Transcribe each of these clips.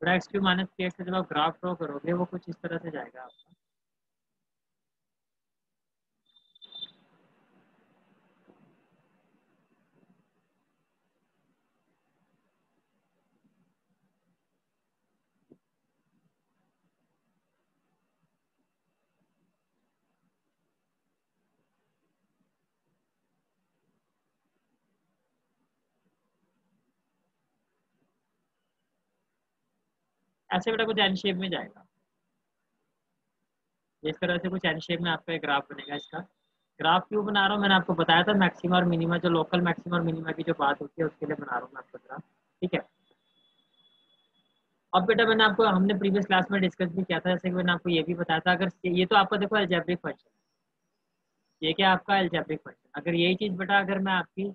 बेटा x cube minus three x का जब आप ग्राफ ड्रॉ करोगे वो कुछ इस तरह से जाएगा आपका। ऐसे बेटा कुछ एन शेप में जाएगा, इस तरह से कुछ एन शेप में आपका एक ग्राफ बनेगा। इसका ग्राफ क्यों बना रहा हूँ, मैंने आपको बताया था मैक्सिमा और मिनिमा, जो लोकल मैक्सिमा और मिनिमा की जो बात होती है उसके लिए बना रहा हूँ मैं आपका ग्राफ। ठीक है। अब बेटा मैंने आपको, हमने प्रीवियस क्लास में डिस्कस भी किया था, जैसे कि मैंने आपको ये भी बताया था, अगर ये तो आपका देखो अलजेब्रिक फंक्शन, ये क्या आपका अलजेब्रिक फंक्शन, अगर यही चीज बेटा अगर मैं आपकी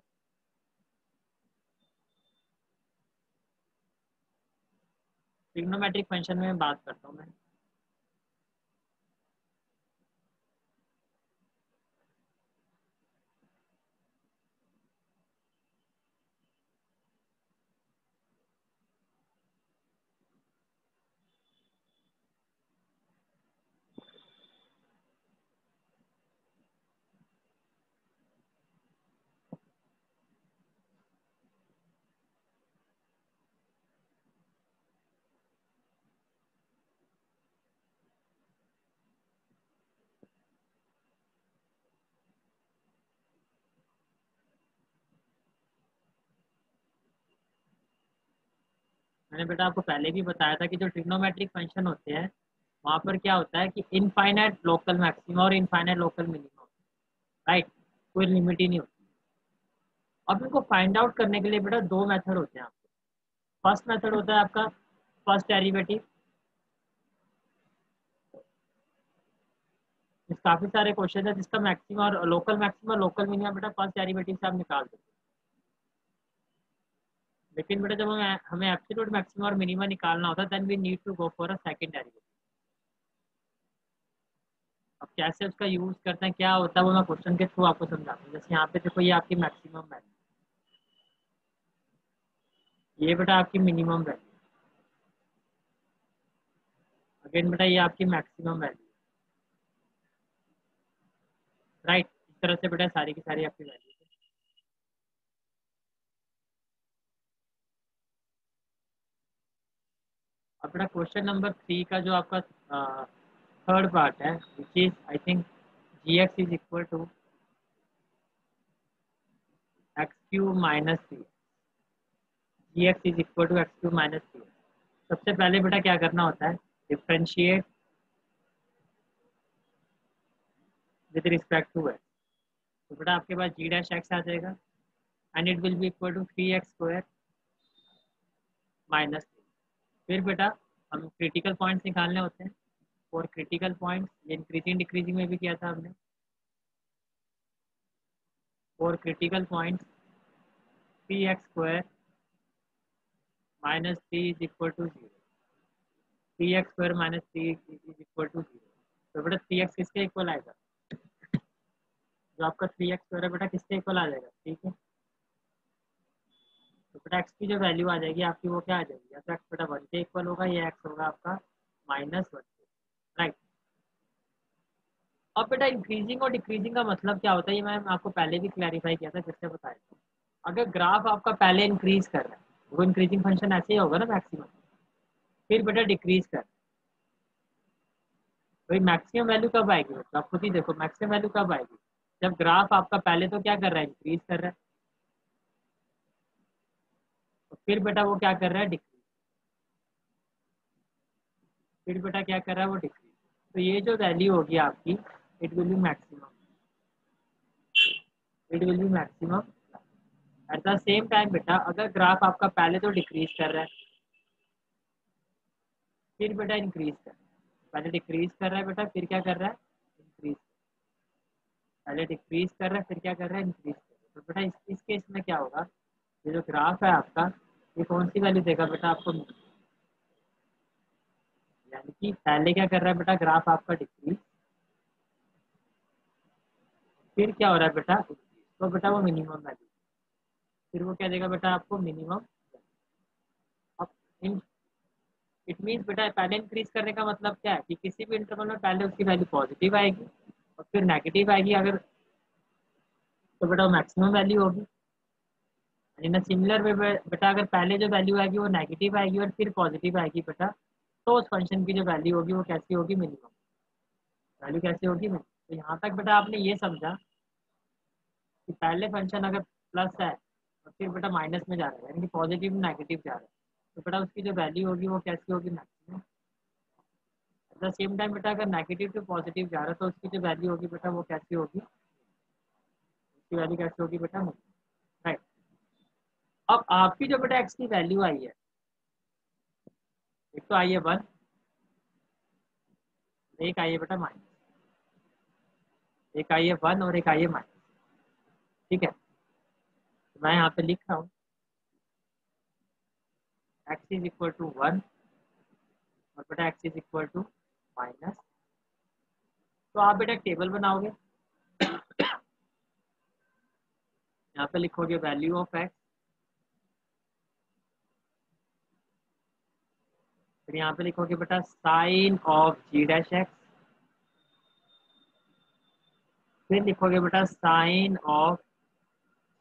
ट्रिग्नोमेट्रिक फंक्शन में बात करता हूँ मैं, मैंने बेटा आपको पहले भी बताया था कि जो ट्रिग्नोमेट्रिक फंक्शन होते हैं वहां पर क्या होता है कि इनफाइनाइट लोकल मैक्सिमा और इनफाइनाइट लोकल मिनिमा होता है, राइट, कोई लिमिट ही नहीं होती। अब इनको फाइंड आउट करने के लिए बेटा दो मेथड होते हैं आपके। फर्स्ट मेथड होता है आपका फर्स्ट डेरिवेटिव, काफी सारे क्वेश्चन है जिसका मैक्सिमा और लोकल मिनिमा बेटा फर्स्ट डेरिवेटिव से आप निकाल सकते हैं। लेकिन बेटा जब हमें एब्सोल्यूट मैक्सिमा और मिनिमा निकालना होता है then we need to go for a second derivative. अब कैसे उसका यूज करते हैं क्या होता है वो मैं क्वेश्चन के थ्रू आपको समझाता हूँ। जैसे यहाँ पे देखो ये आपकी मैक्सिमम वैल्यू, ये बेटा आपकी मिनिमम वैल्यू, अगेन बेटा ये आपकी मैक्सिमम वैल्यू, राइट। इस तरह से बेटा सारी की सारी आपकी वैल्यू। अब बेटा क्वेश्चन नंबर 3 का जो आपका थर्ड पार्ट है which is I think g x is equal to x cube minus three, g x is equal to x cube minus three. सबसे पहले बेटा क्या करना होता है, differentiate with respect to x. तो बेटा आपके पास जी डैश एक्स आ जाएगा and it will be equal to three x square minus three. फिर बेटा हम क्रिटिकल पॉइंट्स निकालने होते हैं, और क्रिटिकल पॉइंट्स ये इंक्रीजिंग डिक्रीजिंग में भी किया था हमने, और critical points three x square minus three is equal to zero, three x square minus three is equal to zero. तो बेटा थ्री एक्स किसके इक्वल आएगा, जो आपका थ्री एक्स स्क्वायर है बेटा किसके इक्वल आ जाएगा, ठीक है। तो बेटा एक्स की जो वैल्यू आ जाएगी आपकी वो क्या आ जाएगी, या तो एक्स बेटा वन के इक्वल होगा या एक्स होगा आपका माइनस वन के, राइट। अब बेटा इंक्रीजिंग और डिक्रीजिंग का मतलब क्या होता है ये मैं आपको पहले भी क्लैरिफाई किया था, फिर से बताया था। अगर ग्राफ आपका पहले इंक्रीज कर रहा है वो इंक्रीजिंग फंक्शन ऐसे ही होगा ना मैक्सिमम, फिर बेटा डिक्रीज कर, भाई मैक्सिमम वैल्यू कब आएगी, मतलब आप खुद ही देखो मैक्सिमम वैल्यू कब आएगी, जब ग्राफ आपका पहले तो क्या कर रहा है इंक्रीज कर रहा है, तो फिर बेटा वो क्या कर रहा है डिक्रीज, फिर बेटा क्या कर रहा है वो डिक्रीज। तो ये जो वैल्यू होगी आपकी it will B maximum, it will B maximum. At the same time बेटा अगर ग्राफ आपका पहले तो डिक्रीज कर रहा है फिर बेटा इंक्रीज कर रहा है, पहले डिक्रीज कर रहा है बेटा फिर क्या कर रहा है इंक्रीज, पहले डिक्रीज कर रहा है फिर क्या कर रहा है इंक्रीज कर रहा है। तो बेटा इस केस में क्या होगा, ये जो ग्राफ है आपका ये कौन सी वैल्यू देगा बेटा आपको, यानी कि पहले क्या कर रहा है बेटा ग्राफ आपका डिक्रीज, फिर क्या हो रहा है बेटा increase। तो बेटा वो मिनिमम वैल्यू, फिर वो क्या देगा बेटा आपको मिनिमम। अब इन इट मीन्स बेटा पहले इंक्रीज करने का मतलब क्या है कि किसी भी इंटरवल में पहले उसकी वैल्यू पॉजिटिव आएगी और फिर नेगेटिव आएगी, अगर तो बेटा मैक्सिमम वैल्यू होगी। इन सिमिलर वे बेटा अगर पहले जो वैल्यू आएगी वो नेगेटिव आएगी और फिर पॉजिटिव आएगी बेटा, तो उस फंक्शन की जो वैल्यू होगी वो कैसी होगी, मिनिमम वैल्यू कैसी होगी मिनिमम। तो यहाँ तक बेटा आपने ये समझा कि पहले फंक्शन अगर प्लस है और फिर बेटा माइनस में जा रहा है, यानी कि पॉजिटिव नेगेटिव जा रहा है, तो बेटा उसकी जो वैल्यू होगी वो कैसी होगी, maximum. At the same time बेटा अगर नेगेटिव टू पॉजिटिव जा रहा है तो उसकी जो वैल्यू होगी बेटा वो कैसी होगी, उसकी वैल्यू कैसी होगी बेटा, राइट। अब आपकी जो बेटा एक्स की वैल्यू आई है, एक तो आई है 1, एक आई है बेटा माइनस, एक आई है 1 और एक आई है माइनस, ठीक है। तो मैं यहाँ पे लिख रहा हूँ एक्स इज इक्वल टू 1 और बेटा x is equal to minus. तो आप बेटा एक टेबल बनाओगे, यहाँ पे लिखोगे वैल्यू ऑफ एक्स, फिर यहाँ पे लिखोगे बेटा sign of g dash x, फिर लिखोगे बेटा sign of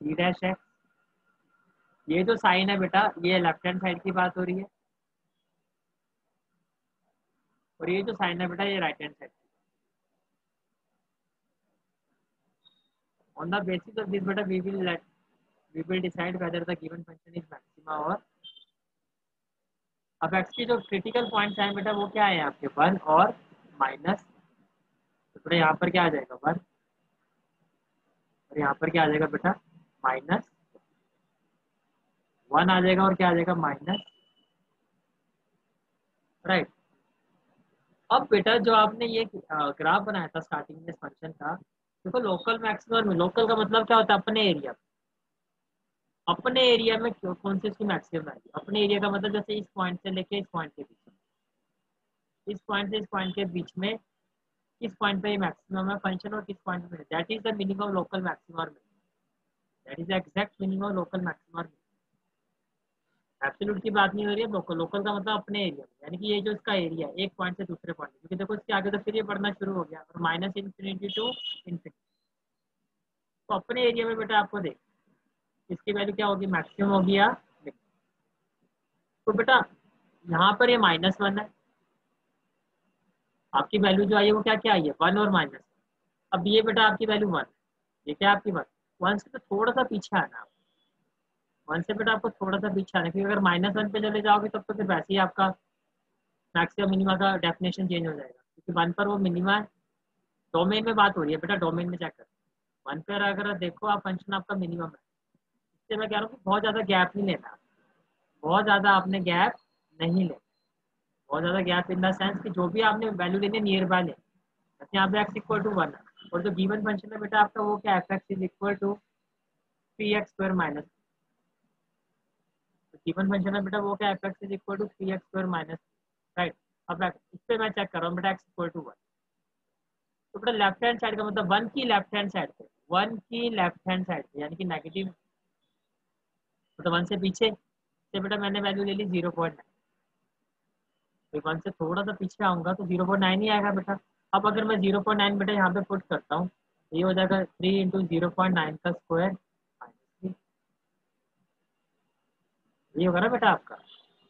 g dash x. ये जो साइन है बेटा ये लेफ्ट हैंड साइड की बात हो रही है, और ये जो साइन है बेटा ये right hand side. On the basis of this बेटा we will decide whether the given function is maxima और। अब एक्स के जो क्रिटिकल पॉइंट्स हैं बेटा वो क्या है आपके, 1 और माइनस। तो बेटा यहाँ पर क्या आ जाएगा 1 और यहाँ पर क्या आ जाएगा बेटा माइनस 1 आ जाएगा और क्या आ जाएगा माइनस, राइट। अब बेटा जो आपने ये ग्राफ बनाया था स्टार्टिंग में इस फंक्शन का, देखो लोकल मैक्सिमम में, लोकल का मतलब क्या होता है, अपने एरिया, अपने एरिया में कौन सी इसकी मैक्सिमम वैल्यू। अपने एरिया का मतलब जैसे इस पॉइंट से लेके इस पॉइंट के बीच में, इस पॉइंट से इस पॉइंट के बीच में किस पॉइंट पे मैक्सिमम है फंक्शन और किस पॉइंट पे, that is the minimum local maximum और minimum, that is the exact minimum local maximum और मिनिमम। एब्सोल्यूट की बात नहीं हो रही है, लोकल, लोकल का मतलब अपने एरिया में, यानी कि ये जो इसका एरिया है एक पॉइंट से दूसरे पॉइंट, क्योंकि देखो इसके आगे तो फिर ये बढ़ना शुरू हो गया और माइनस इन्फिनिटी टू इन्फिनिटी। तो अपने एरिया में बेटा आपको देख इसकी वैल्यू क्या होगी, मैक्सिमम होगी या मिनिमम। तो बेटा यहाँ पर ये -1 है, आपकी वैल्यू जो आई है वो क्या क्या आई है, 1 और माइनस। अब ये बेटा आपकी वैल्यू 1, ये क्या आपकी 1, 1 से तो थोड़ा सा पीछे आना है, 1 से बेटा आपको थोड़ा सा पीछे आना है, क्योंकि अगर -1 पे चले जाओगे तब तो फिर वैसे ही आपका मैक्सिमम मिनिमा का डेफिनेशन चेंज हो जाएगा, क्योंकि 1 पर वो मिनिमा है। डोमेन में बात हो रही है बेटा, डोमेन में चेक कर, 1 पर अगर देखो आप फंक्शन आपका मिनिमम है। इससे मैं कह रहा हूँ कि बहुत ज़्यादा गैप नहीं लेना, बहुत ज़्यादा आपने गैप नहीं लेना, बहुत ज़्यादा गैप इन द सेंस कि जो भी आपने वैल्यू लेनी है नियर बाय ले। जैसे यहाँ पे एक्स इक्वल टू 1 है और जो गिवन फंक्शन है बेटा आपका वो क्या, f x is equal to 3x² minus, given function है बेटा वो क्या, f x is equal to 3x² minus, right. अब इस पे मैं चेक कर रहा हूँ बेटा एक्स इक्वल टू 1, तो बेटा लेफ्ट हैंड साइड का मतलब 1 की लेफ्ट हैंड साइड पे, 1 की लेफ्ट हैंड साइड पे यानी कि नेगेटिव, तो 1 से पीछे से बेटा मैंने वैल्यू ले ली 0.9, तो 1 से थोड़ा सा पीछे आऊँगा तो 0.9 ही आएगा बेटा। अब अगर मैं 0.9 बेटा यहाँ पे पुट करता हूँ तो ये हो जाएगा 3 इंटू 0.9 का स्क्वायर माइनस, ये होगा ना बेटा आपका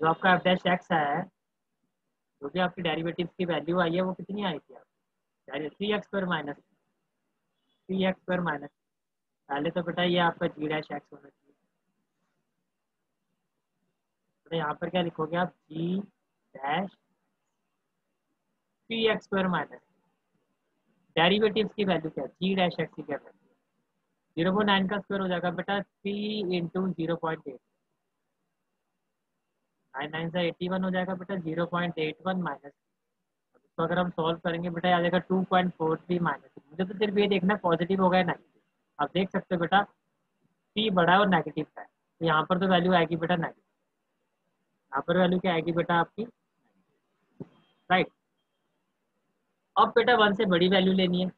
जो आपका एफ डैश एक्स आया है, जो भी आपकी डेरिवेटिव की वैल्यू आई है वो कितनी आई थी आपकी, 3x² माइनस 3x² माइनस, पहले तो बेटा ये आपका जी डैश एक्स होना चाहिए, तो यहाँ पर क्या लिखोगे आप, जी डैश 3x² माइनस डेरिवेटिव की वैल्यू क्या है, जी डैश एक्स की क्या वैल्यू, 0.9 का स्क्वायर हो जाएगा बेटा 3 इंटू 0.8, 9 से 81 हो जाएगा बेटा 0.81 माइनस। तो अगर हम सॉल्व करेंगे बेटा आ जाएगा 2.43 माइनस। मुझे तो सिर्फ ये देखना पॉजिटिव होगा या नेगेटिव, आप देख सकते हो बेटा पी बड़ा है और नेगेटिव का है, तो यहाँ पर तो वैल्यू आएगी बेटा नेगेटिव, यहाँ पर वैल्यू क्या आएगी बेटा आपकी, राइट। अब बेटा 1 से बड़ी वैल्यू लेनी है,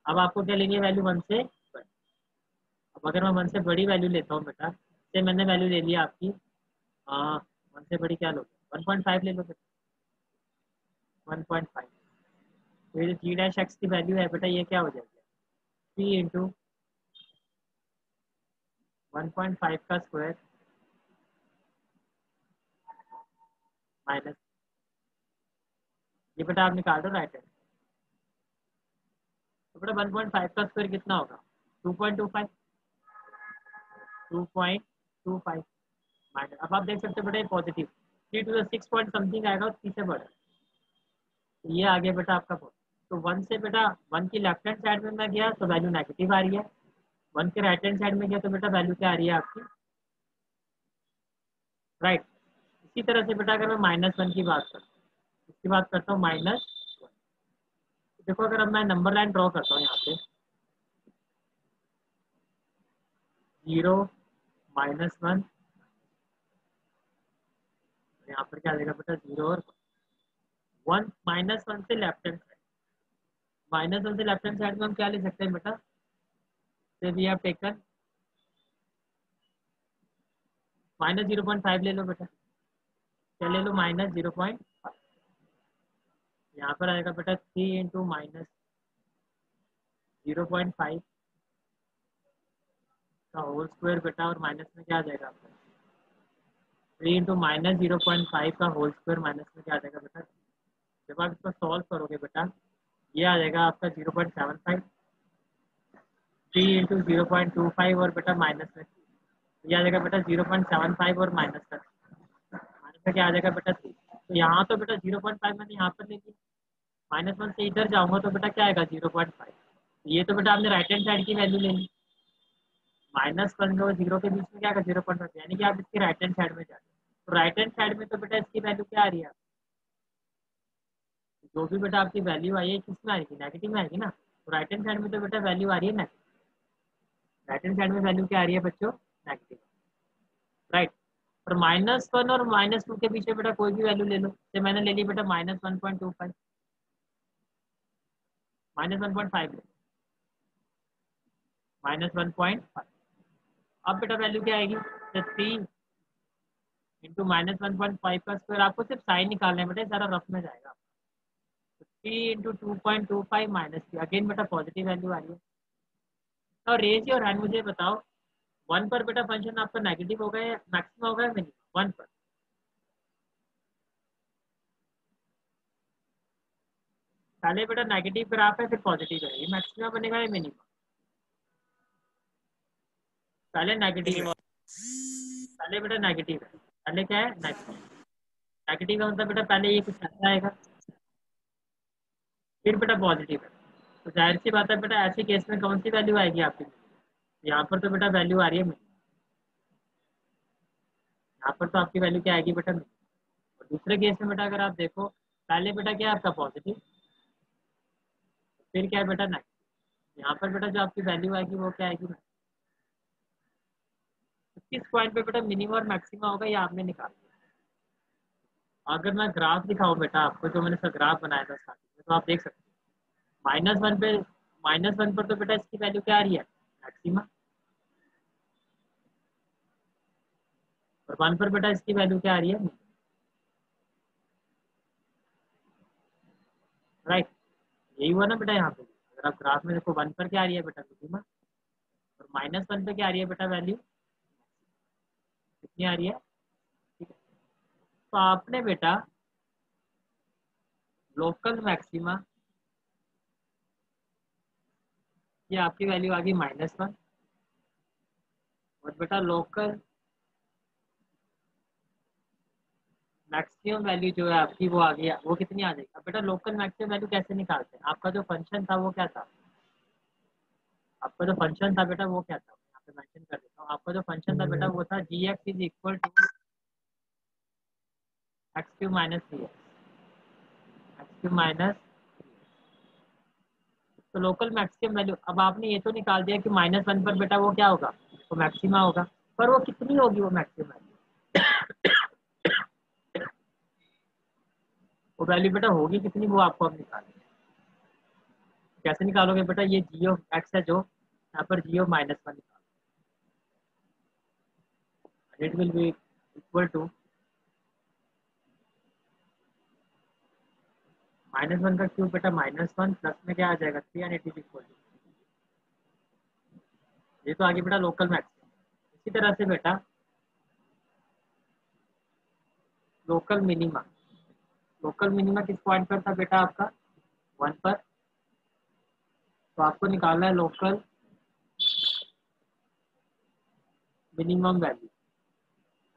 अब आपको क्या लेनी है वैल्यू 1 से बड़ी। अब अगर मैं 1 से बड़ी वैल्यू लेता हूँ बेटा, से मैंने वैल्यू ले लिया आपकी 1 से बड़ी क्या लो, 1.5 ले लो बेटा, 1.5। तो ये जी डैश एक्स की वैल्यू है बेटा, ये क्या हो जाएगी, 3 इंटू 1.5 का स्क्वायर माइनस, ये बेटा आप निकाल दो राइट हैंड। तो बेटा 1.5 का स्क्वायर कितना होगा, 2.25, 2.25 माइनस, अब आप देख सकते हो बेटा positive, 3 to the 6 point something आएगा, 3 से बड़ा, तो ये आ गया बेटा आपका पॉजिटिव। तो 1 से बेटा 1 की लेफ्ट हैंड साइड में मैं गया तो वैल्यू नेगेटिव आ रही है, 1 के राइट हैंड साइड में गया तो बेटा वैल्यू क्या आ रही है आपकी, राइट। इसी तरह से बेटा अगर मैं -1 की बात करता हूँ, इसकी बात करता हूँ -1, देखो अगर अब मैं नंबर लाइन ड्रॉ करता हूँ यहाँ पे, 0 -1, यहाँ पर क्या आ जाएगा बेटा 0 और 1, -1 से लेफ्ट हैंड साइड, -1 से लेफ्ट हैंड साइड में हम क्या ले सकते हैं बेटा, से वी हैव टेकन -0.5 ले लो बेटा, क्या ले लो -0.5, यहाँ पर आएगा बेटा 3 इंटू -0.5 का होल स्क्वायर बेटा, और माइनस में क्या आ जाएगा आपका, 3 इंटू -0.5 का होल स्क्वायर, माइनस में क्या आ जाएगा बेटा, जब आप इसको सॉल्व करोगे बेटा ये आ जाएगा आपका 0.75, 3 इंटू 0.25 और बेटा माइनस में ये आ जाएगा बेटा 0.75 और माइनस का, माइनस में क्या आ जाएगा बेटा 3। तो यहाँ तो बेटा 0.5 मैंने यहाँ पर ले लिया, -1 से इधर जाऊँगा तो बेटा क्या आएगा 0.5, ये तो बेटा आपने राइट हैंड साइड की वैल्यू ले ली, -1 और 0 के बीच में क्या आएगा 0.5, यानी कि आप इसकी राइट हैंड साइड में जा रहे हो, तो राइट हैंड साइड में तो बेटा इसकी वैल्यू क्या आ रही है, जो भी बेटा आपकी वैल्यू आई है किस में आएगी, नेगेटिव में आएगी ना, तो राइट हैंड साइड में तो बेटा वैल्यू आ रही है नेगेटिव, राइट हैंड साइड में वैल्यू क्या आ रही है बच्चों, नेगेटिव, राइट। और -1 और -2 के पीछे बेटा कोई भी वैल्यू ले लो, जैसे मैंने ले ली बेटा -1.25, -1.5 ले, -1.5, अब बेटा वैल्यू क्या आएगी, तो 3 इंटू -1.5 का स्क्वायर, आपको सिर्फ साइन निकालना है बेटा, सारा रफ में जाएगा, 3 इंटू 2.25 -3, अगेन बेटा पॉजिटिव वैल्यू आ रही है। और रेज और हैंड मुझे बताओ, 1 पर बेटा फंक्शन आपका नेगेटिव होगा या मैक्सिमम होगा या मिनिमम, 1 पर, पहले बेटा नेगेटिव ग्राफ है फिर पॉजिटिव है, ये मैक्सिमम बनेगा या मिनिमम, पहले नेगेटिव है, मिनिमम। पहले बेटा नेगेटिव है, पहले क्या है नेगेटिव, नेगेटिव का मतलब बेटा पहले ये कुछ ऐसा आएगा, फिर बेटा पॉजिटिव है, तो जाहिर सी बात है बेटा ऐसे केस में कौन सी वैल्यू आएगी आपकी, यहाँ पर तो बेटा वैल्यू आ रही है मिनिमम, यहाँ पर तो आपकी वैल्यू क्या आएगी बेटा मिनिमम, और दूसरे केस में बेटा अगर आप देखो, पहले बेटा क्या है आपका पॉजिटिव, फिर क्या है बेटा नेगेटिव, यहाँ पर बेटा जो आपकी वैल्यू आएगी वो क्या आएगी, किस पॉइंट पे बेटा मिनिमम और मैक्सिमम होगा ये आपने निकाल दिया। अगर मैं ग्राफ दिखाऊं बेटा आपको, जो मैंने ग्राफ बनाया था स्टार्टिंग में, तो आप देख सकते हैं -1 पे, -1 पर तो बेटा इसकी वैल्यू क्या आ रही है मैक्सिमम, और 1 पर बेटा इसकी वैल्यू क्या आ रही है, राइट। यही हुआ ना बेटा यहाँ पे, अगर आप ग्राफ में देखो 1 पर क्या आ रही है बेटा मिनिमम, और -1 पे क्या आ रही है बेटा वैल्यू कितनी आ रही है, ठीक है। तो आपने बेटा लोकल मैक्सिमा, ये आपकी वैल्यू आ गई -1, और बेटा लोकल मैक्सिमम वैल्यू जो है आपकी वो आ गई, वो कितनी आ जाएगी। अब बेटा लोकल मैक्सिमम वैल्यू कैसे निकालते हैं, आपका जो फंक्शन था वो क्या था, आपका जो फंक्शन था बेटा वो क्या था, यहाँ पे मेंशन कर देता हूँ, आपका जो फंक्शन था बेटा वो था g(x) is equal to x³ minus 3x, x³ minus, तो लोकल मैक्सिमम वैल्यू, अब आपने ये तो निकाल दिया कि -1 पर बेटा वो क्या होगा, वो मैक्सिमा होगा, पर वो कितनी होगी वो मैक्सिमम वैल्यू, वो वैल्यू बेटा होगी कितनी वो आपको अब निकालनी है। कैसे निकालोगे बेटा, ये g(x) है जो यहाँ पर g(-1) निकालो, it will be equal to -1 का क्यूब बेटा -1 प्लस में क्या आ जाएगा 3 and it is equal to, ये तो आगे बेटा लोकल मैक्सिमम। इसी तरह से बेटा लोकल मिनिमा, लोकल मिनिमा किस पॉइंट पर था बेटा आपका 1 पर, तो आपको निकालना है local minimum value,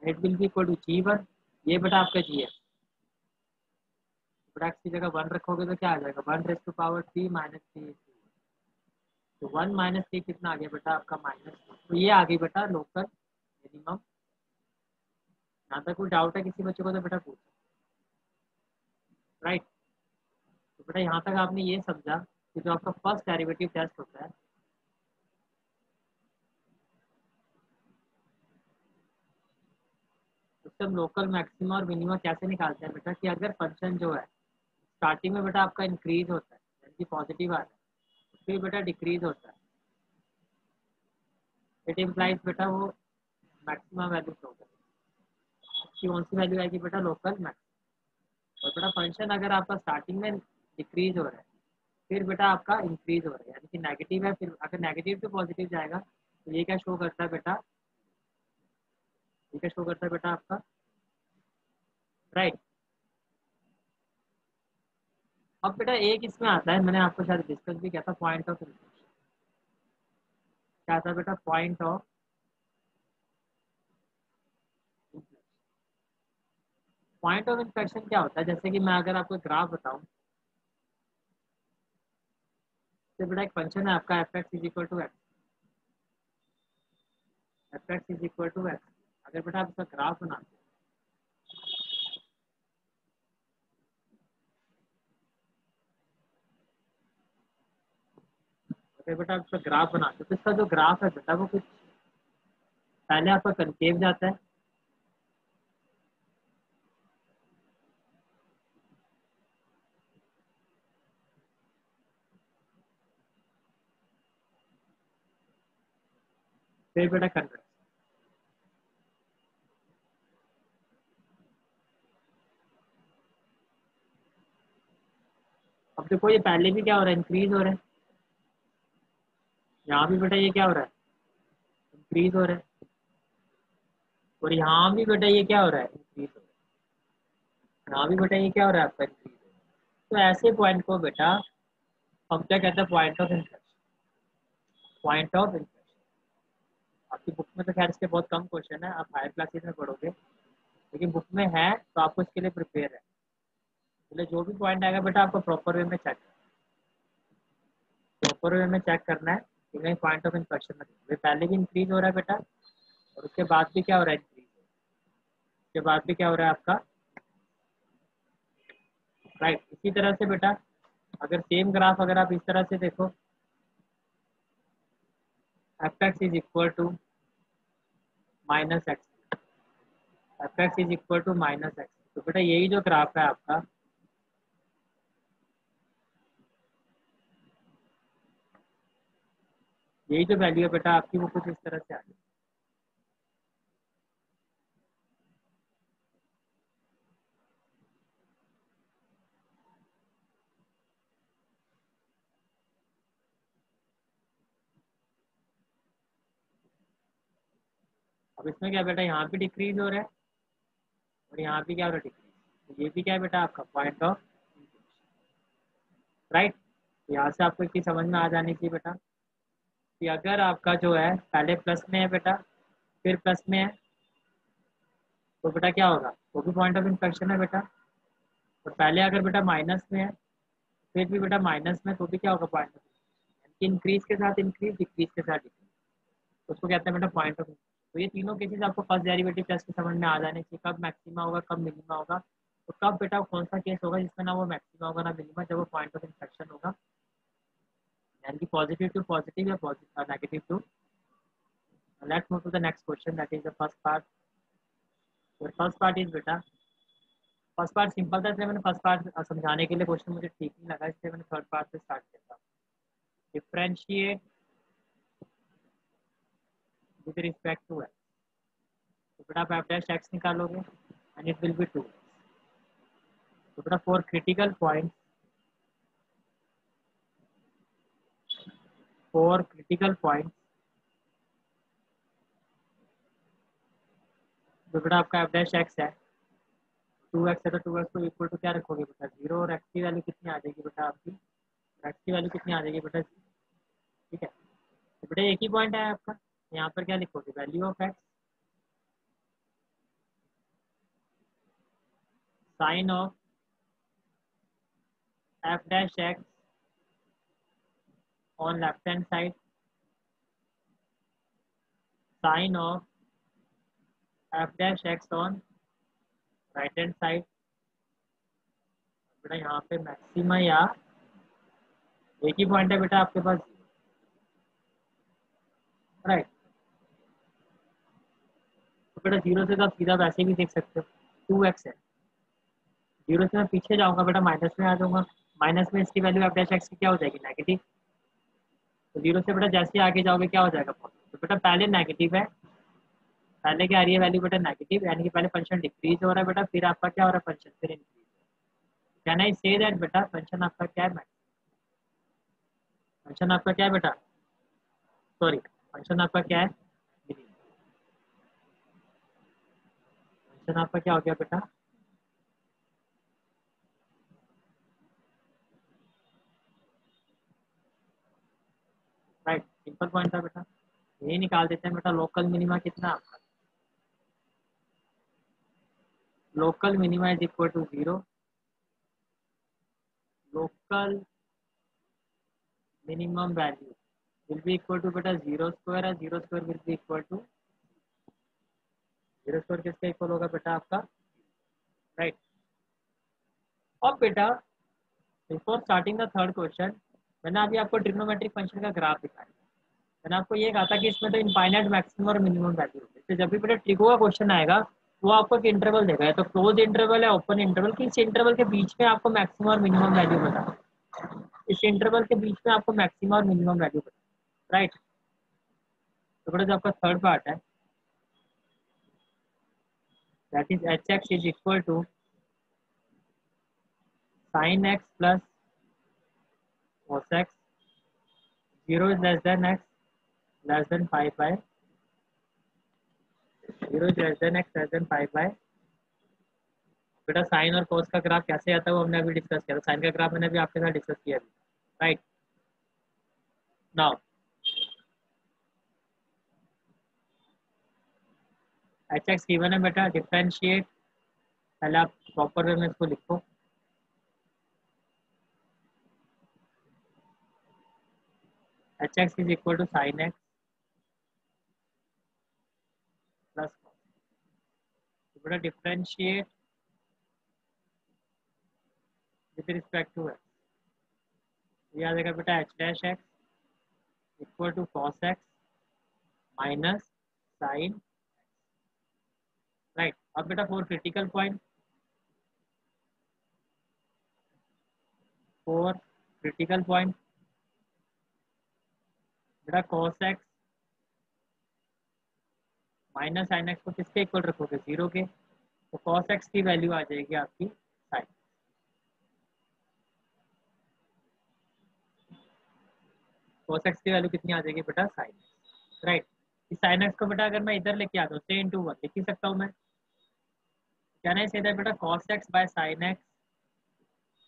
it will be equal to G1, ये बेटा आपका G है। बेटा x की जगह 1 रखोगे तो क्या आ जाएगा 1⁻³ -3, तो 1 - 3 कितना आ गया बेटा आपका -2, तो ये आ गई बेटा लोकल मिनिमम। यहाँ तक कोई डाउट है किसी बच्चे को तो बेटा पूछो, राइट। तो बेटा यहाँ तक आपने ये समझा कि जो आपका फर्स्ट डेरिवेटिव टेस्ट होता है, उससे हम लोकल मैक्सिमा और मिनिमा कैसे निकालते हैं बेटा, कि अगर फंक्शन जो है स्टार्टिंग में बेटा आपका इंक्रीज होता है यानी कि पॉजिटिव आ रहा है, फिर बेटा डिक्रीज होता है, इट इम्प्लाइज बेटा वो मैक्सिमा वैल्यू शो करेगा, उसकी कौन सी वैल्यू आएगी बेटा लोकल मैक्सिमा। और बेटा फंक्शन अगर आपका स्टार्टिंग में डिक्रीज हो रहा है फिर बेटा आपका इंक्रीज हो रहा है यानी कि नेगेटिव है, फिर अगर नेगेटिव टू पॉजिटिव जाएगा तो ये क्या शो करता है बेटा, ये क्या शो करता है बेटा आपका, राइट। अब बेटा एक इसमें आता है, मैंने आपको शायद डिस्कस भी किया था, पॉइंट ऑफ इन्फ्लेक्शन। क्या था बेटा point of inflection, point of inflection क्या होता है, जैसे कि मैं अगर आपको ग्राफ बताऊं, तो बेटा एक फंक्शन है आपका f(x) is equal to x, f(x) is equal to x, अगर बेटा आप इसका ग्राफ बनाते हो, अगर बेटा आप इसका ग्राफ बनाते हो तो इसका जो ग्राफ है बेटा वो कुछ पहले आपका कनकेव जाता है, फिर बेटा कन्वेक्स। अब देखो ये पहले भी क्या हो रहा है इंक्रीज हो रहा है, यहाँ भी बेटा ये क्या हो रहा है इंक्रीज हो रहा है, और यहाँ भी बेटा ये क्या हो रहा है इंक्रीज हो रहा है, यहाँ भी बेटा ये क्या हो रहा है आपका इंक्रीज हो रहा है। तो ऐसे पॉइंट को बेटा हम क्या कहते हैं point of inflection, point of inflection. आपकी बुक में तो खैर इसके बहुत कम क्वेश्चन है, आप हायर क्लासेस में पढ़ोगे, लेकिन बुक में है तो आपको इसके लिए प्रिपेयर है, इसलिए जो भी पॉइंट आएगा बेटा आपको प्रॉपर वे में चेक, प्रॉपर वे में चेक करना है कि नहीं पॉइंट ऑफ इन्फ्लेक्शन में वे पहले भी इंक्रीज हो रहा है बेटा, और उसके बाद भी क्या हो रहा है इंक्रीज, उसके बाद भी क्या हो रहा है आपका, राइट। इसी तरह से बेटा अगर सेम ग्राफ अगर आप इस तरह से देखो, f(x) is equal to -x, f(x) is equal to -x, तो बेटा यही जो ग्राफ है आपका, यही जो वैल्यू है बेटा आपकी वो कुछ इस तरह से आ गई। अब इसमें क्या बेटा यहाँ भी डिक्रीज हो रहा है और यहाँ भी क्या हो रहा है डिक्रीज, तो ये भी क्या है बेटा आपका पॉइंट ऑफ, राइट। यहाँ से आपको एक चीज समझ में आ जानी चाहिए बेटा कि अगर आपका जो है पहले प्लस में है बेटा फिर प्लस में है, तो बेटा क्या होगा वो भी पॉइंट ऑफ इन्फ्लेक्शन है बेटा, और पहले अगर बेटा माइनस में है फिर भी बेटा माइनस में, तो भी क्या होगा पॉइंट ऑफ इन्फ्लेक्शन, इंक्रीज के साथ इंक्रीज डिक्रीज के साथ डिक्रीज, तो उसको कहते हैं बेटा पॉइंट ऑफ। तो ये तीनों केसेस आपको फर्स्ट डेरिवेटिव टेस्ट के समझ में आ जाने चाहिए, कब मैक्सिमा होगा कब मिनिमा होगा, तो कब बेटा कौन सा केस होगा जिसमें ना वो मैक्सिमा होगा ना मिनिमा, जब वो पॉइंट ऑफ इन्फ्लेक्शन होगा, यानी कि पॉजिटिव टू पॉजिटिव या negative to. Let's move to the next question, that is the first part. First part is बेटा, फर्स्ट पार्ट सिंपल था इसलिए मैंने फर्स्ट पार्ट समझाने के लिए क्वेश्चन मुझे ठीक नहीं लगा, इसलिए मैंने थर्ड पार्ट से स्टार्ट किया था। Differentiate with respect to x, तो बेटा आप डैश एक्स निकालोगे एंड इट विल बी 2। तो बेटा for critical point for critical point, जो बेटा आपका एफ डैश एक्स है, 2x है तो 2x को इक्वल टू क्या रखोगे बेटा 0, और x की वैल्यू कितनी आ जाएगी बेटा आपकी, x की वैल्यू कितनी आ जाएगी बेटा 0। ठीक है, तो बेटा एक ही पॉइंट है आपका, यहाँ पर क्या लिखोगे value of x sign of f dash x on left hand side sign of f dash x on right hand side. बेटा यहाँ पे मैक्सिमा या एक ही पॉइंट है बेटा आपके पास, राइट। तो बेटा जीरो से तो आप सीधा वैसे भी देख सकते हो, 2x है, जीरो से मैं पीछे जाऊंगा बेटा माइनस में आ जाऊंगा, माइनस में इसकी वैल्यू एफ डैश एक्स की क्या हो जाएगी नेगेटिव, तो जीरो से बेटा जैसे आगे जाओगे क्या हो जाएगा पॉजिटिव। तो बेटा पहले नेगेटिव है, पहले क्या आ रही है वैल्यू बेटा नेगेटिव, यानी कि पहले फंक्शन डिक्रीज हो रहा है बेटा, फिर आपका क्या हो रहा है फंक्शन फिर increase. Can I say that बेटा फंक्शन आपका क्या है, फंक्शन आपका क्या है बेटा, सॉरी फंक्शन आपका क्या है, फंक्शन आपका क्या हो गया बेटा, राइट, सिंपल पॉइंट था बेटा, यही निकाल देते हैं बेटा। लोकल मिनिमा कितना आपका, local minima is equal to 0, local minimum value will be equal to बेटा 0 स्क्वायर है, 0 square will be equal to 0 square किसका इक्वल होगा बेटा आपका, राइट। अब बेटा before starting the third question मैंने अभी आपको ट्रिग्नोमेट्रिक फंक्शन का ग्राफ दिखाया, मैंने आपको ये कहा था कि इसमें तो इनफाइनाइट मैक्सिमम और मिनिमम वैल्यू होती है, तो जब भी बेटा ट्रिगो का क्वेश्चन आएगा वो आपको एक इंटरवल देगा, या तो क्लोज इंटरवल है ओपन इंटरवल, कि इस इंटरवल के बीच में आपको मैक्सिमम और मिनिमम वैल्यू बता, इस इंटरवल के बीच में आपको मैक्सिमम और मिनिमम वैल्यू बता, राइट। तो बेटा जो आपका थर्ड पार्ट है that is h x is equal to sine x plus cos x, 0 is less than x less than 5 by 0 is less than x less than 5 by, बेटा sign और cos का graph कैसे आता है वो हमने अभी डिस्कस किया था, साइन का ग्राफ मैंने अभी आपके साथ डिस्कस किया अभी, right. Now H x given है बेटा, डिफरेंशिएट, पहले आप प्रॉपर वे में इसको लिखो, h x is equal to sine x plus, बेटा differentiate with respect to x, ये आ जाएगा बेटा h dash x equal to cos x minus sine, right. अब बेटा for critical point, for critical point बेटा cos x minus sine x को किसके इक्वल रखोगे 0 के, तो cos x की वैल्यू आ जाएगी आपकी साइन, cos x की वैल्यू कितनी आ जाएगी बेटा साइन, राइट। इस साइन एक्स को बेटा अगर मैं इधर लेके आता हूँ 3 into 1 लिख ही सकता हूँ मैं, क्या नहीं सीधा बेटा cos x by sin x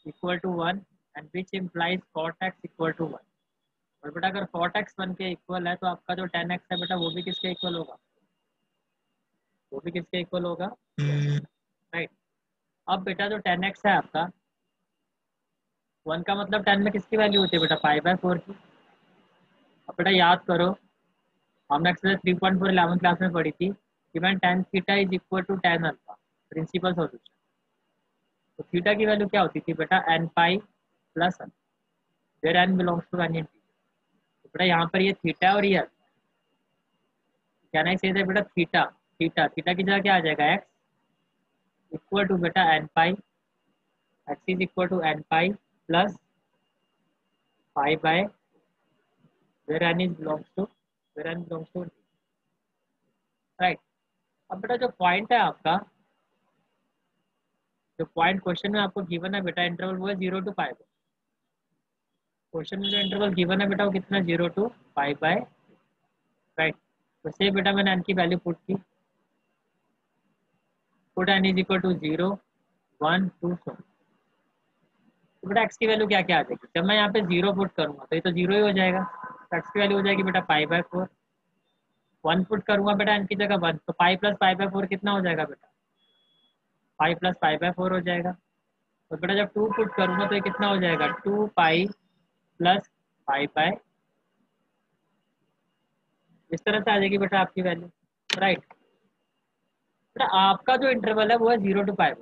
equal to 1 and which implies cot x equal to 1, और बेटा अगर cot x 1 के इक्वल है तो आपका जो 10x है बेटा वो भी किसके इक्वल होगा, वो भी किसके इक्वल होगा, राइट। अब बेटा जो 10x है आपका 1 का मतलब 10 में किसकी वैल्यू होती है बेटा 5/4 की। अब बेटा याद करो हमने एक्सरसाइज 3.4 11th क्लास में पढ़ी थी कि मैन tan theta is equal to tan alpha, principal solution. तो थीटा की वैल्यू क्या होती थी बेटा n pi plus where n belongs to an integer, तो बेटा यहाँ पर ये थीटा है और ये क्या नहीं सही है बेटा थीटा, थीटा थीटा की जगह क्या आ जाएगा x इक्वल टू बेटा n pi, x is equal to n pi plus 5 by where n is belongs to where n belongs to, right. अब बेटा जो पॉइंट है आपका, जो पॉइंट क्वेश्चन में आपको गिवन है बेटा इंटरवल वो है 0 to 5, क्वेश्चन में जो इंटरवल गिवन है बेटा वो कितना 0 to π/, राइट। तो से बेटा मैंने n की वैल्यू पुट की, put n is equal to 0 1 2 so. तो बेटा x की वैल्यू क्या क्या आ जाएगी, जब मैं यहाँ पे 0 पुट करूंगा तो ये तो 0 ही हो जाएगा, तो x की वैल्यू हो जाएगी बेटा π/4। 1 पुट करूंगा बेटा n की जगह 1, तो पाई प्लस π/4 कितना हो जाएगा बेटा, 5 प्लस π/4 हो जाएगा। तो बेटा जब 2 पुट करूंगा तो ये कितना हो जाएगा 2 पाई प्लस π/, इस तरह से आ जाएगी बेटा आपकी वैल्यू, राइट। बेटा आपका जो इंटरवल है वो है 0 to π/,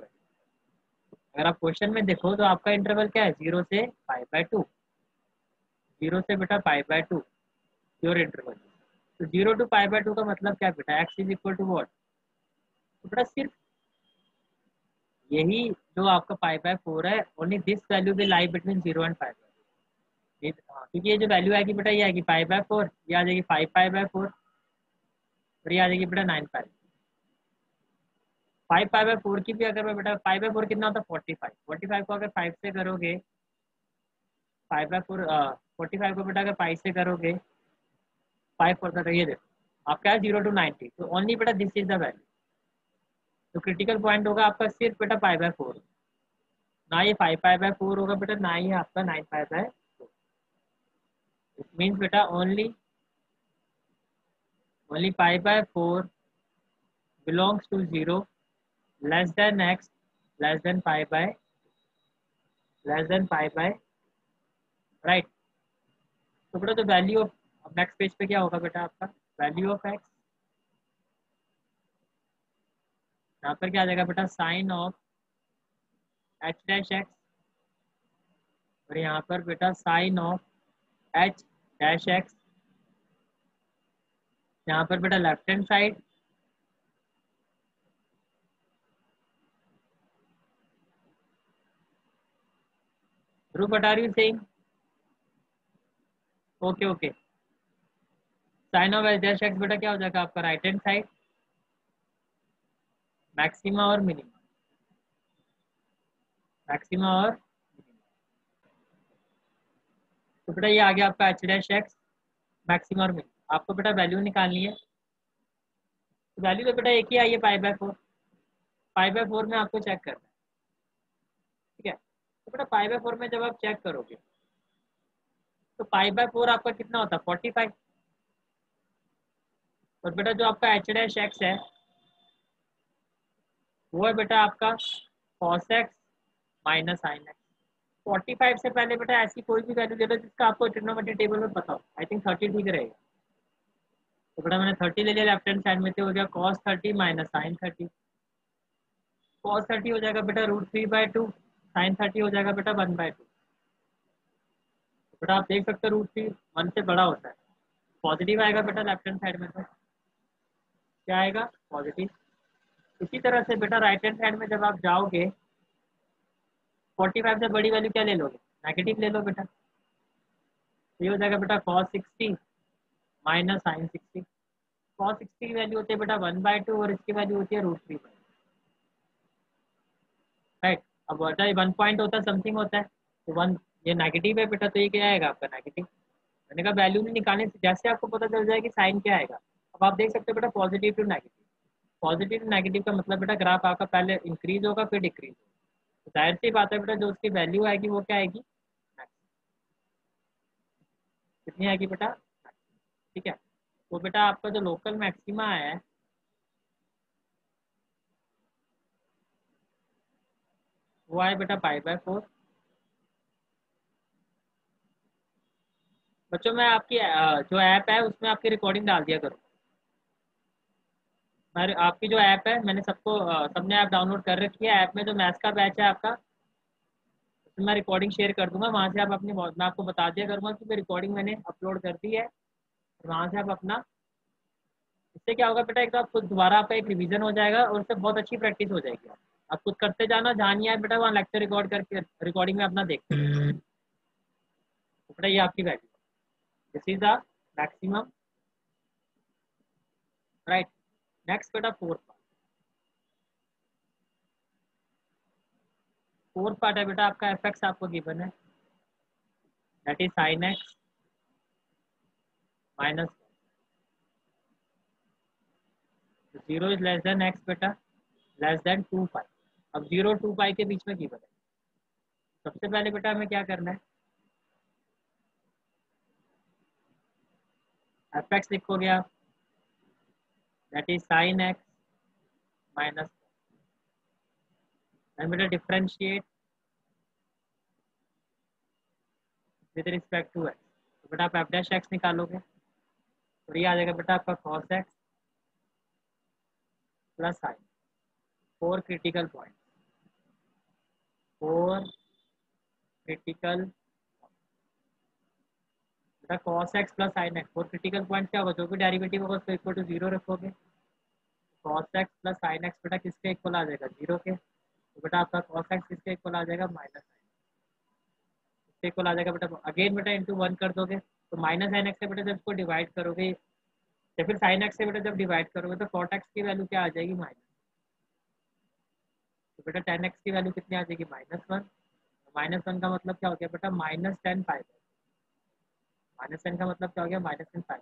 अगर आप क्वेश्चन में देखो तो आपका इंटरवल क्या है 0 से π/2, 0 से बेटा π/2 योर इंटरवल। तो 0 to π/2 का मतलब क्या बेटा, x is equal to what. तो बेटा सिर्फ यही जो आपका π/4 है, only this value will lie between 0 and π/2, क्योंकि ये जो वैल्यू आएगी बेटा ये आएगी π/4, ये आ जाएगी 5π/4 और ये आ जाएगी बेटा 9π। 5π/4 की भी अगर मैं बेटा π/4 कितना होता है 45, 45 को अगर 5 से करोगे, 5/4 45 को बेटा अगर 5 से करोगे 5 4 तो ये देखो आपका है 0 to 90, तो ओनली बेटा दिस इज द वैल्यू। तो क्रिटिकल पॉइंट होगा आपका सिर्फ बेटा π/4, ना ये 5π/4 होगा बेटा, ना ही आपका 9π/4। इट मीन्स बेटा only π/4 belongs to 0 less than x less than π/, right. तो बेटा तो वैल्यू ऑफ, अब नेक्स्ट पेज पे क्या होगा बेटा आपका वैल्यू ऑफ एक्स, यहाँ पर क्या आ जाएगा बेटा sign of h dash x, और यहाँ पर बेटा sign of h dash x, यहाँ पर बेटा left hand side Dhruv what are you saying, okay okay. Sign of h dash x बेटा क्या हो जाएगा आपका राइट हैंड साइड मैक्सिमा और मिनिमा, मैक्सिमा और मिनिमा। तो बेटा ये आ गया आपका एच डैश एक्स मैक्सिमा और मिनिमा, आपको बेटा वैल्यू निकालनी है। तो वैल्यू तो बेटा एक ही आई है π/4, π/4 में आपको चेक करना है, ठीक है। तो बेटा π/4 में जब आप चेक करोगे तो π/4 आपका कितना होता है 45, और बेटा जो आपका एच डैश एक्स है वो है बेटा आपका cos x minus sin x। 45 से पहले बेटा ऐसी कोई भी वैल्यू ले लो जिसका आपको ट्रिग्नोमेट्री टेबल में पता हो, आई थिंक 30 ठीक रहेगा। तो बेटा मैंने 30 ले लिया लेफ्ट हैंड साइड में, तो हो गया cos 30 माइनस sin 30। cos 30 हो जाएगा बेटा √3/2, sin 30 हो जाएगा बेटा 1/2। बेटा आप देख सकते हो √3 1 से बड़ा होता है, पॉजिटिव आएगा बेटा लेफ्ट हैंड साइड में, तो क्या आएगा पॉजिटिव। इसी तरह से बेटा राइट हैंड साइड में जब आप जाओगे 45 से बड़ी वैल्यू क्या ले लोगे, नेगेटिव ले लो बेटा, तो ये हो जाएगा बेटा cos 60 माइनस sin 60। cos 60 की वैल्यू होती है बेटा 1/2 और इसकी वैल्यू होती है √3, राइट। अब बेटा ये 1 पॉइंट होता है समथिंग होता है, तो 1 ये नेगेटिव है बेटा, तो ये क्या आएगा आपका नेगेटिव। मैंने कहा वैल्यू नहीं निकालने से जैसे आपको पता चल जाए कि साइन क्या आएगा। अब आप देख सकते हो बेटा positive to negative, positive to negative का मतलब बेटा ग्राफ आपका पहले इंक्रीज होगा फिर डिक्रीज होगा, तो जाहिर सी बात है बेटा जो उसकी वैल्यू आएगी वो क्या आएगी, कितनी आएगी बेटा, ठीक है। तो बेटा आपका जो लोकल मैक्सिमा है वो आए बेटा π/4। बच्चों मैं आपकी जो ऐप है उसमें आपकी रिकॉर्डिंग डाल दिया करूँ, मैं आपकी जो ऐप है मैंने सबको सबने ऐप डाउनलोड कर रखी है, ऐप में जो मैथ्स का बैच है आपका उसमें मैं रिकॉर्डिंग शेयर कर दूंगा, वहाँ से आप अपनी मैं आपको बता दिया करूँगा कि रिकॉर्डिंग मैंने अपलोड कर दी है, वहाँ से आप अपना, इससे क्या होगा बेटा एक तो आप खुद दोबारा आपका एक रिवीजन हो जाएगा और उससे बहुत अच्छी प्रैक्टिस हो जाएगी। आप खुद करते जाना, जहाँ नहीं आए बेटा वहाँ लेक्चर रिकॉर्ड करके रिकॉर्डिंग में अपना देखते रहना। तो बेटा ये आपकी value, this is the maximum, right. Next बेटा फोर्थ पार्ट है बेटा आपका एफ एक्स आपको गिवन है, that is sine x minus 0 is less than x बेटा, लेस देन 2 पाई। अब 0 2 पाई के बीच में की बताए, सबसे पहले बेटा हमें क्या करना है, एफ एक्स लिखोगे आप, that is sine x minus, बेटा differentiate with respect to x, तो बेटा आप एफ डैश एक्स निकालोगे तो ये आ जाएगा बेटा आपका cos x plus sine, 4 critical point, 4 critical बेटा cos x plus sine x, 4 critical point क्या होगा, जो भी डेरिवेटिव होगा उसको इक्वल टू 0 रखोगे, cos x plus sine x बेटा किसके इक्वल आ जाएगा, 0 के, तो बेटा आपका कॉस एक्स किसके इक्वल आ जाएगा, माइनस साइन किसके इक्वल आ जाएगा बेटा, अगेन बेटा इंटू 1 कर दोगे तो माइनस साइन एक्स से बेटा जब इसको डिवाइड करोगे या फिर साइन एक्स से बेटा जब डिवाइड करोगे तो कॉट एक्स की वैल्यू क्या आ जाएगी, माइनस, तो बेटा टेन एक्स की वैल्यू कितनी आ जाएगी, -1, -1 का मतलब क्या हो गया बेटा, -10 पाई, -10 का मतलब क्या हो गया, -10 पाई,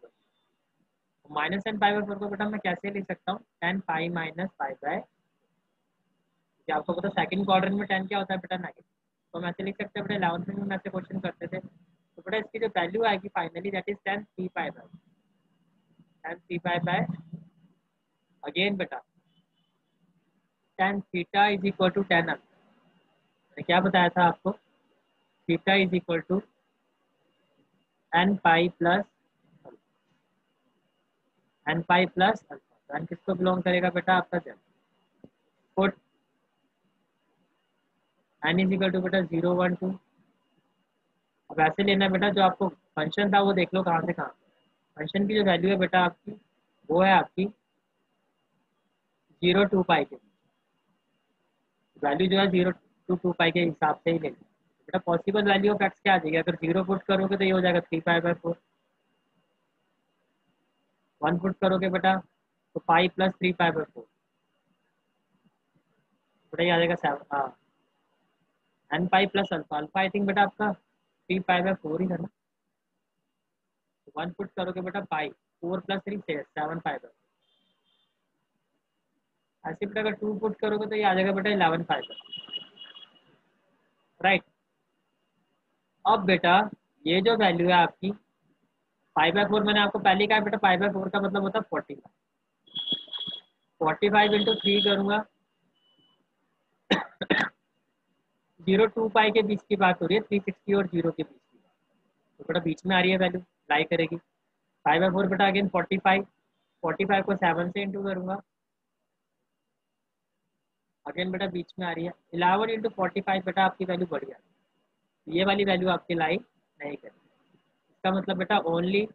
-10 पाई/4 को बेटा मैं कैसे लिख सकता हूँ, 10 पाई माइनस पाई बाय, आपको पता सेकंड क्वाड्रेंट में 10 क्या होता है बेटा, नेगेटिव, तो हम ऐसे लिख सकते हैं बेटा, 11th में ऐसे क्वेश्चन करते थे, तो बेटा इसकी जो वैल्यू आएगी finally that is 10 3 pi by, again बेटा tan theta is equal to tan alpha, मैंने क्या बताया था आपको, theta is equal to n pi plus alpha, n किसको बिलोंग करेगा बेटा, आपका Z, put n is equal to बेटा 0 1 2, अब ऐसे लेना है बेटा, जो आपको फंक्शन था वो देख लो कहाँ से कहाँ, फंक्शन की जो वैल्यू है बेटा आपकी वो है आपकी 0 2 पाई के, वैल्यू जो है 0 to 2 पाई के हिसाब से ही लेनी बेटा, पॉसिबल वैल्यू ऑफ एक्स क्या आ जाएगी, अगर 0 पुट करोगे तो ये हो जाएगा 3 पाई/4, 1 पुट करोगे बेटा तो पाई प्लस 3 पाई/4, बेटा ये आ जाएगा 7, हाँ n pi plus alpha, alpha I think बेटा आपका 3 पाई/4 ही था ना, 1 पुट करोगे बेटा पाई, 4 + 3 7 पाई/4, ऐसे बेटा अगर 2 पुट करोगे तो ये आ जाएगा बेटा 11 पाई/4, राइट। अब बेटा ये जो वैल्यू है आपकी पाई/4, मैंने आपको पहले कहा बेटा पाई/4 का मतलब होता है 45 इंटू 3 करूँगा 0 2 पाई के बीच की बात हो रही है, 360 और 0 के बीच की बात, तो बेटा बीच में आ रही है वैल्यू, लाई करेगी, पाई/4 बेटा अगेन 45 को 7 से इंटू करूँगा, अगेन बेटा बीच में आ रही है, 11 इंटू 45 बेटा आपकी वैल्यू बढ़ जाती है, ये वाली वैल्यू आपकी लाई नहीं करेगी, इसका मतलब बेटा ओनली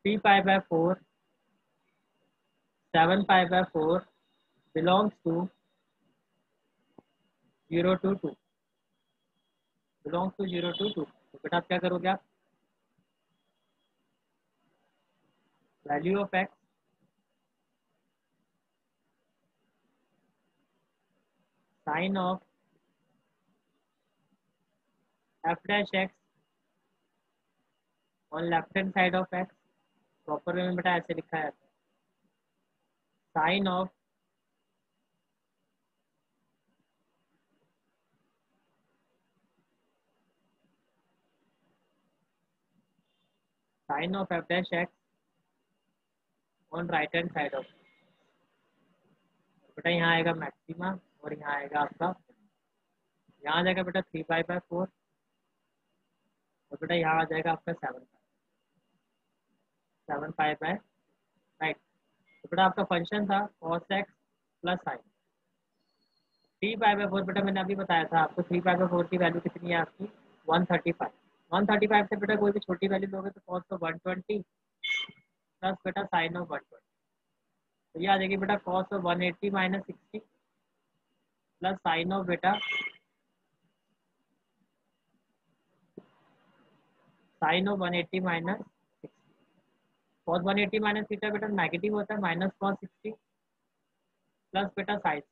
3 पाई/4 7 पाई/4 belongs to 0 to 2, belongs to 0 to 2, तो बेटा आप क्या करोगे, आप value of x sine of f dash x on left hand side of x, proper way में बेटा ऐसे लिखा है, sine of f dash x on right hand side of, बेटा यहाँ आएगा मैक्सिमा और यहाँ आएगा आपका, यहाँ आ जाएगा बेटा 3 पाई/4 और बेटा यहाँ आ जाएगा आपका 7 पाई बाय, राइट, तो बेटा आपका फंक्शन था cos x प्लस साइन, 3 पाई/4 बेटा मैंने अभी बताया था आपको, 3 पाई/4 की वैल्यू कितनी है आपकी 135, 135 से बेटा कोई भी छोटी वैल्यू लोगे तो cos ऑफ 120 प्लस बेटा साइन ऑफ 120, तो ये आ जाएगी बेटा cos ऑफ 180 माइनस 60 प्लस साइन ऑफ बेटा sign of 180 minus 60, cos 180 minus theta बेटा नेगेटिव होता है, माइनस cos 60 प्लस बेटा साइन,